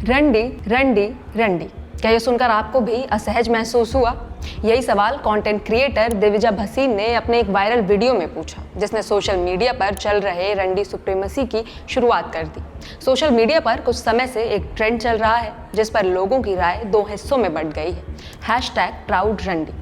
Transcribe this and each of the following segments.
रंडी रंडी रंडी, क्या ये सुनकर आपको भी असहज महसूस हुआ? यही सवाल कंटेंट क्रिएटर दिविजा भसीन ने अपने एक वायरल वीडियो में पूछा, जिसने सोशल मीडिया पर चल रहे रंडी सुप्रीमेसी की शुरुआत कर दी। सोशल मीडिया पर कुछ समय से एक ट्रेंड चल रहा है जिस पर लोगों की राय दो हिस्सों में बंट गई है, #प्राउडरंडी।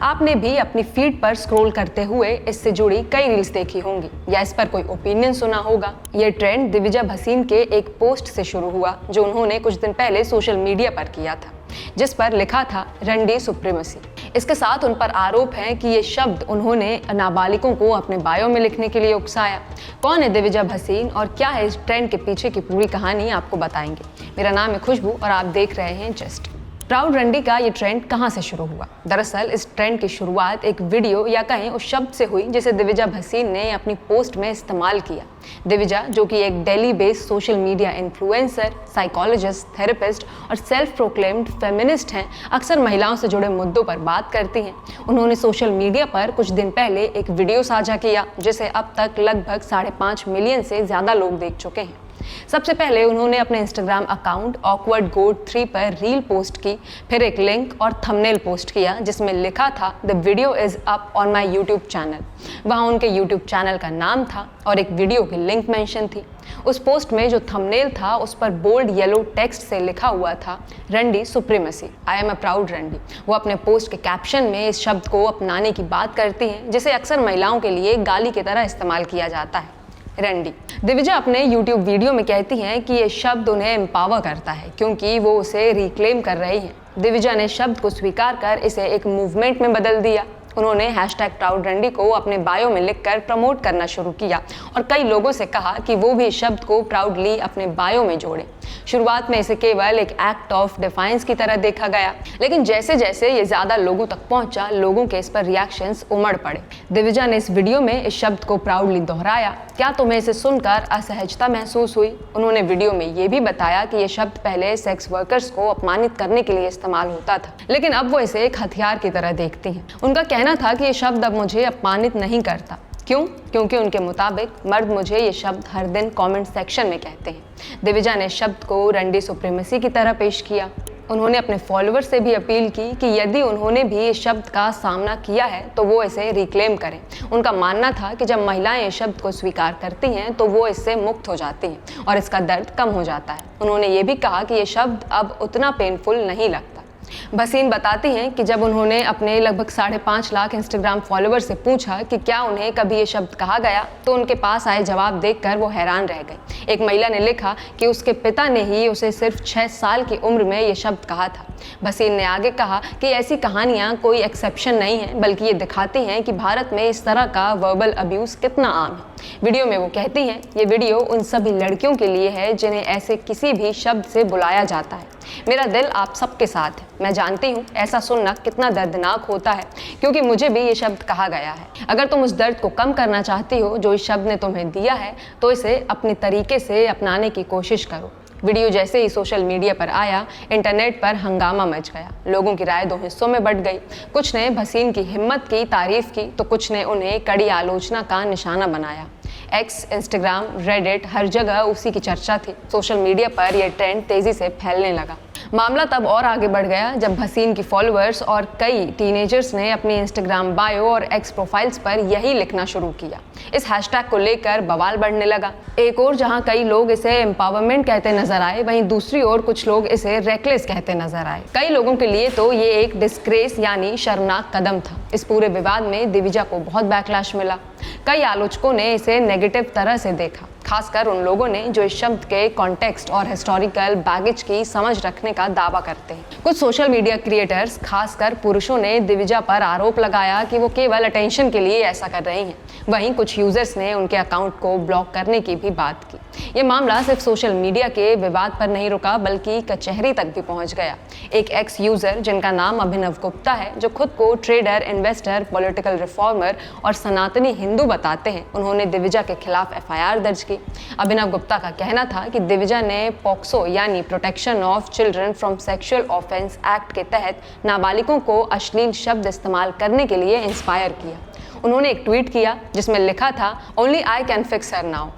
आपने भी अपनी फीड पर स्क्रॉल करते हुए इससे जुड़ी कई रील्स देखी होंगी या इस पर कोई ओपिनियन सुना होगा। ये ट्रेंड दिविजा भसीन के एक पोस्ट से शुरू हुआ जो उन्होंने कुछ दिन पहले सोशल मीडिया पर किया था, जिस पर लिखा था रंडी सुप्रीमेसी। इसके साथ उन पर आरोप है कि ये शब्द उन्होंने नाबालिगों को अपने बायो में लिखने के लिए उकसाया। कौन है दिविजा भसीन और क्या है इस ट्रेंड के पीछे की पूरी कहानी, आपको बताएंगे। मेरा नाम है खुशबू और आप देख रहे हैं जस्ट। प्राउड रंडी का ये ट्रेंड कहाँ से शुरू हुआ? दरअसल इस ट्रेंड की शुरुआत एक वीडियो या कहें उस शब्द से हुई जिसे दिविजा भसीन ने अपनी पोस्ट में इस्तेमाल किया। दिविजा, जो कि एक Delhi based social media influencer, psychologist, therapist और सेल्फ प्रोक्लेम्ड फेमिनिस्ट हैं, अक्सर महिलाओं से जुड़े मुद्दों पर बात करती हैं। उन्होंने सोशल मीडिया पर कुछ दिन पहले एक वीडियो साझा किया जिसे अब तक लगभग 5.5 मिलियन से ज़्यादा लोग देख चुके हैं। सबसे पहले उन्होंने अपने इंस्टाग्राम अकाउंट ऑकवर्ड गोट 3 पर रील पोस्ट की, फिर एक लिंक और थंबनेल पोस्ट किया जिसमें लिखा था the video is up on my YouTube channel. वहाँ उनके यूट्यूब चैनल का नाम था और एक वीडियो की लिंक मेंशन थी। उस पोस्ट में जो थंबनेल था उस पर बोल्ड येलो टेक्स्ट से लिखा हुआ था रंडी supremacy, I am a proud रंडी। वो अपने पोस्ट के कैप्शन में इस शब्द को अपनाने की बात करती हैं जिसे अक्सर महिलाओं के लिए गाली की तरह इस्तेमाल किया जाता है, रंडी। दिविजा अपने YouTube वीडियो में कहती हैं कि ये शब्द उन्हें एम्पावर करता है क्योंकि वो उसे रिक्लेम कर रही हैं। दिविजा ने शब्द को स्वीकार कर इसे एक मूवमेंट में बदल दिया। उन्होंने #प्राउडरंडी को अपने बायो में लिखकर प्रमोट करना शुरू किया और कई लोगों से कहा कि वो भी इस शब्द को प्राउडली अपने बायो में जोड़े। शुरुआत में इसे केवल एक एक्ट ऑफ डिफाइंस की तरह देखा गया, लेकिन जैसे जैसे ये ज़्यादा लोगों तक पहुंचा, लोगों के इस पर रिएक्शंस उमड़ पड़े। दिविजा ने इस वीडियो में इस शब्द को प्राउडली दोहराया। क्या तुम्हें इसे सुनकर असहजता महसूस हुई? उन्होंने वीडियो में ये भी बताया कि ये शब्द पहले सेक्स वर्कर्स को अपमानित करने के लिए इस्तेमाल होता था, लेकिन अब वो इसे एक हथियार की तरह देखती हैं। उनका कहना था कि ये शब्द अब मुझे अपमानित नहीं करता। क्यों? क्योंकि उनके मुताबिक मर्द मुझे ये शब्द हर दिन कमेंट सेक्शन में कहते हैं। दिविजा ने शब्द को रंडी सुप्रीमेसी की तरह पेश किया। उन्होंने अपने फॉलोअर्स से भी अपील की कि यदि उन्होंने भी इस शब्द का सामना किया है तो वो इसे रिक्लेम करें। उनका मानना था कि जब महिलाएं इस शब्द को स्वीकार करती हैं तो वो इससे मुक्त हो जाती हैं और इसका दर्द कम हो जाता है। उन्होंने ये भी कहा कि ये शब्द अब उतना पेनफुल नहीं लगता। भसीन बताती हैं कि जब उन्होंने अपने लगभग 5.5 लाख इंस्टाग्राम फॉलोअर से पूछा कि क्या उन्हें कभी ये शब्द कहा गया, तो उनके पास आए जवाब देखकर वो हैरान रह गई। एक महिला ने लिखा कि उसके पिता ने ही उसे सिर्फ 6 साल की उम्र में ये शब्द कहा था। भसीन ने आगे कहा कि ऐसी कहानियाँ कोई एक्सेप्शन नहीं है, बल्कि ये दिखाती हैं कि भारत में इस तरह का वर्बल अब्यूज़ कितना आम है। वीडियो में वो कहती हैं, ये वीडियो उन सभी लड़कियों के लिए है जिन्हें ऐसे किसी भी शब्द से बुलाया जाता है। मेरा दिल आप सबके साथ है। मैं जानती हूँ ऐसा सुनना कितना दर्दनाक होता है क्योंकि मुझे भी ये शब्द कहा गया है। अगर तुम उस दर्द को कम करना चाहती हो जो इस शब्द ने तुम्हें दिया है तो इसे अपने तरीके से अपनाने की कोशिश करो। वीडियो जैसे ही सोशल मीडिया पर आया, इंटरनेट पर हंगामा मच गया। लोगों की राय दो हिस्सों में बंट गई। कुछ ने भसीन की हिम्मत की तारीफ की तो कुछ ने उन्हें कड़ी आलोचना का निशाना बनाया। एक्स, इंस्टाग्राम, रेडिट, हर जगह उसी की चर्चा थी। सोशल मीडिया पर यह ट्रेंड तेजी से फैलने लगा। मामला तब और आगे बढ़ गया जब भसीन की फॉलोअर्स और कई टीनेजर्स ने अपनी इंस्टाग्राम बायो और एक्स प्रोफाइल्स पर यही लिखना शुरू किया। इस हैशटैग को लेकर बवाल बढ़ने लगा। एक और जहां कई लोग इसे एम्पावरमेंट कहते नजर आए, वहीं दूसरी ओर कुछ लोग इसे रेकलेस कहते नजर आए। कई लोगों के लिए तो ये एक डिस्ग्रेस यानी शर्मनाक कदम था। इस पूरे विवाद में दिविजा को बहुत बैकलैश मिला। कई आलोचकों ने इसे नेगेटिव तरह से देखा, खासकर उन लोगों ने जो इस शब्द के कॉन्टेक्स्ट और हिस्टोरिकल बैगेज की समझ रखने का दावा करते हैं। कुछ सोशल मीडिया क्रिएटर्स, खासकर पुरुषों ने दिविजा पर आरोप लगाया कि वो केवल अटेंशन के लिए ऐसा कर रही हैं। वहीं कुछ यूजर्स ने उनके अकाउंट को ब्लॉक करने की भी बात की। ये मामला सिर्फ सोशल मीडिया के विवाद पर नहीं रुका बल्कि कचहरी तक भी पहुंच गया। एक एक्स यूजर जिनका नाम अभिनव गुप्ता है, जो खुद को ट्रेडर, इन्वेस्टर, पॉलिटिकल रिफॉर्मर और सनातनी हिंदू बताते हैं, उन्होंने दिविजा के खिलाफ FIR दर्ज की। अभिनव गुप्ता का कहना था कि दिविजा ने पॉक्सो यानी protection of children from sexual offence act के तहत नाबालिगों को अश्लील शब्द इस्तेमाल करने के लिए इंस्पायर किया। उन्होंने एक ट्वीट किया जिसमें लिखा था, only I can fix her now.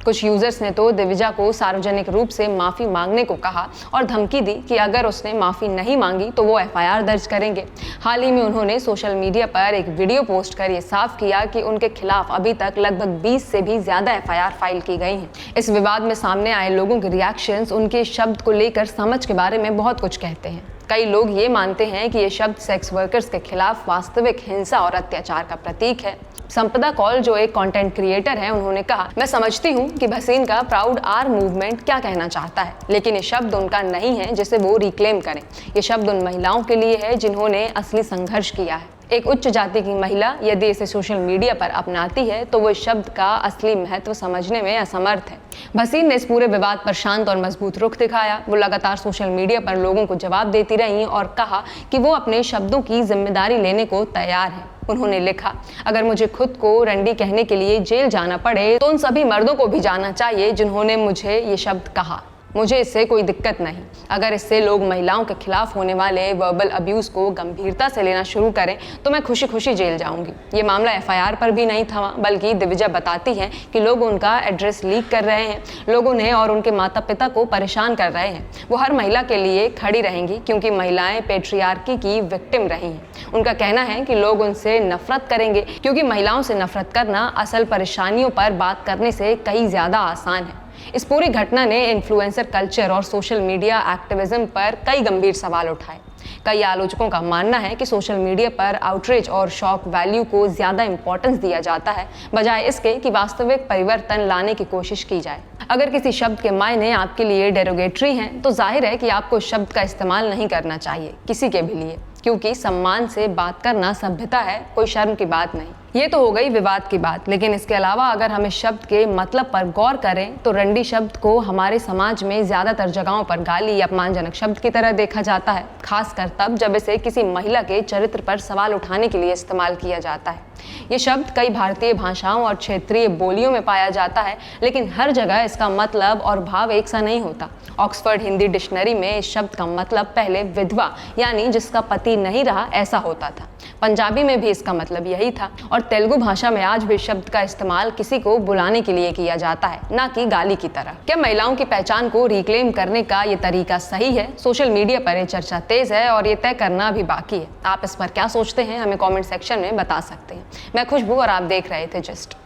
कुछ यूजर्स ने तो दिविजा को सार्वजनिक रूप से माफी मांगने को कहा और धमकी दी कि अगर उसने माफी नहीं मांगी तो वो एफआईआर दर्ज करेंगे। हाल ही में उन्होंने सोशल मीडिया पर एक वीडियो पोस्ट कर ये साफ किया कि उनके खिलाफ अभी तक लगभग 20 से भी ज्यादा एफआईआर फाइल की गई हैं। इस विवाद में सामने आए लोगों के रिएक्शंस उनके शब्द को लेकर समझ के बारे में बहुत कुछ कहते हैं। कई लोग ये मानते हैं कि ये शब्द सेक्स वर्कर्स के खिलाफ वास्तविक हिंसा और अत्याचार का प्रतीक है। संपदा कौल, जो एक कंटेंट क्रिएटर है, उन्होंने कहा, मैं समझती हूँ कि भसीन का प्राउड आर मूवमेंट क्या कहना चाहता है, लेकिन ये शब्द उनका नहीं है जिसे वो रिक्लेम करें। ये शब्द उन महिलाओं के लिए है जिन्होंने असली संघर्ष किया है। एक उच्च जाति की महिला यदि इसे सोशल मीडिया पर अपनाती है तो वो इस शब्द का असली महत्व समझने में असमर्थ है। भसीन ने इस पूरे विवाद पर शांत और मजबूत रुख दिखाया। वो लगातार सोशल मीडिया पर लोगों को जवाब देती रहीं और कहा कि वो अपने शब्दों की जिम्मेदारी लेने को तैयार है। उन्होंने लिखा, अगर मुझे खुद को रंडी कहने के लिए जेल जाना पड़े तो उन सभी मर्दों को भी जाना चाहिए जिन्होंने मुझे ये शब्द कहा। मुझे इससे कोई दिक्कत नहीं। अगर इससे लोग महिलाओं के खिलाफ होने वाले वर्बल अब्यूज़ को गंभीरता से लेना शुरू करें तो मैं खुशी खुशी जेल जाऊंगी। ये मामला एफआईआर पर भी नहीं थमा, बल्कि दिविजा बताती हैं कि लोग उनका एड्रेस लीक कर रहे हैं, लोग उन्हें और उनके माता पिता को परेशान कर रहे हैं। वो हर महिला के लिए खड़ी रहेंगी क्योंकि महिलाएं पेट्रियार्की की विक्टिम रही हैं। उनका कहना है कि लोग उनसे नफरत करेंगे क्योंकि महिलाओं से नफरत करना असल परेशानियों पर बात करने से कहीं ज़्यादा आसान है। इस पूरी घटना ने इन्फ्लुएंसर कल्चर और सोशल मीडिया एक्टिविज्म पर कई गंभीर सवाल उठाए। कई आलोचकों का मानना है कि सोशल मीडिया पर आउटरीच और शॉक वैल्यू को ज़्यादा इंपॉर्टेंस दिया जाता है बजाय इसके कि वास्तविक परिवर्तन लाने की कोशिश की जाए। अगर किसी शब्द के मायने आपके लिए डेरोगेटरी हैं तो जाहिर है कि आपको इस शब्द का इस्तेमाल नहीं करना चाहिए किसी के भी लिए, क्योंकि सम्मान से बात करना सभ्यता है, कोई शर्म की बात नहीं। ये तो हो गई विवाद की बात, लेकिन इसके अलावा अगर हम इस शब्द के मतलब पर गौर करें तो रंडी शब्द को हमारे समाज में ज़्यादातर जगहों पर गाली या अपमानजनक शब्द की तरह देखा जाता है, खासकर तब जब इसे किसी महिला के चरित्र पर सवाल उठाने के लिए इस्तेमाल किया जाता है। ये शब्द कई भारतीय भाषाओं और क्षेत्रीय बोलियों में पाया जाता है, लेकिन हर जगह इसका मतलब और भाव एक सा नहीं होता। ऑक्सफोर्ड हिंदी डिक्शनरी में इस शब्द का मतलब पहले विधवा यानी जिसका पति नहीं रहा ऐसा होता था। पंजाबी में भी इसका मतलब यही था और तेलुगु भाषा में आज भी शब्द का इस्तेमाल किसी को बुलाने के लिए किया जाता है, ना कि गाली की तरह। क्या महिलाओं की पहचान को रिक्लेम करने का ये तरीका सही है? सोशल मीडिया पर ये चर्चा तेज है और ये तय करना भी बाकी है। आप इस पर क्या सोचते हैं हमें कमेंट सेक्शन में बता सकते हैं। मैं खुशबू और आप देख रहे थे जस्ट।